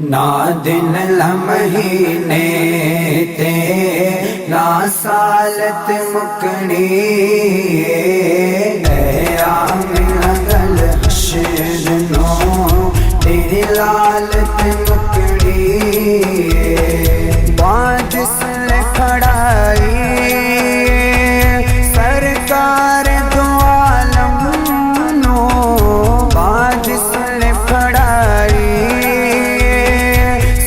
ना दिन ला महीने ते ना सालत मुकनी आमिना गल हशर नो तेरी लालत मुकनी बाज सल खड़ाई सरकार दो आलम नो बाज सल खड़ाई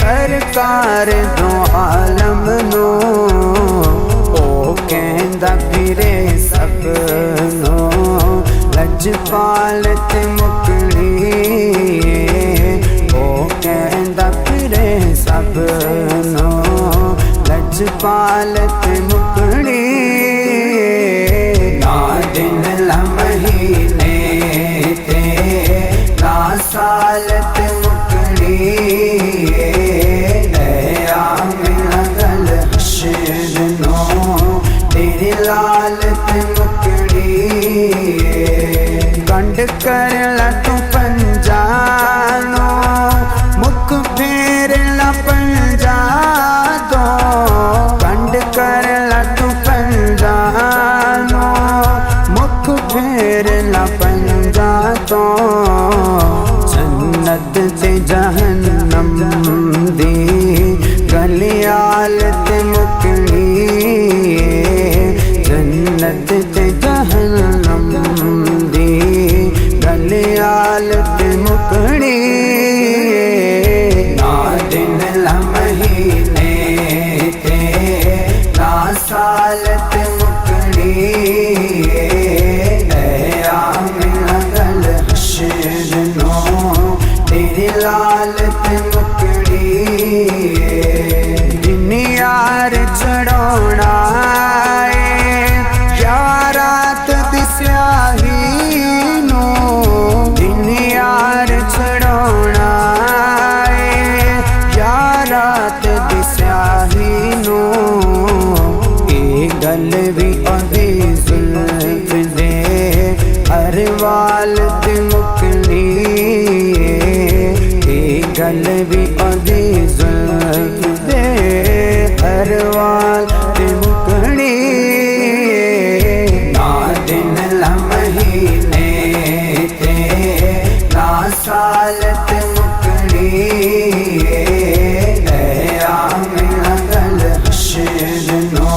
सरकार दो आलम नो ओ कहंदा फिरे सब नो लजपाल ते मुकनी ओ कहंदा फिरे सब नो लजपाल ते मुकनी ना दिन ला महीने ते ना साल ते मुकनी तेरी लालत मुकड़ी गंड कर ला तू पंजानो मुख फेर ला पंजा दो गंड कर ला तू पंजानो मुख फेर ला पंजा दो जन्नत ते जहन्नम दी गलियाल ते मुकड़ी जन्नत ते जहन्नम दी गलियाल ते मुकड़ी ना दिन ला महीने ते ना साल ते मुकड़ी आमिना गल हशर नो तेरी लालत मुकड़ी यार चढ़ोना यारात दिस्याही नो दिन यार चढ़ोना यारात दिस्याही नो ए गल भी ओदी जुल्फ दे अरवाल ते मुकनी ए गल भी ओदी जुल्फ दे अरवाल ते मुकनी ना दिन ला महीने ते ना साल ते मुकनी आमिना गल हशर नो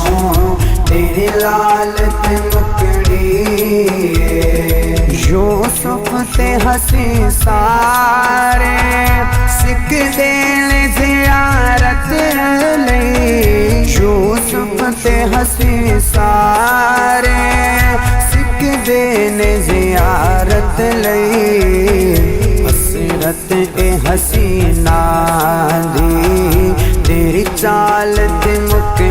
तेरी लालत मुकनी यूसुफ ते हसी सारे सिख देन ज़ियारत यूसुफ ते हसी सारे सिख देन ज़ियारत लई हसरत ए हसीना दी तेरी चाल ते मुक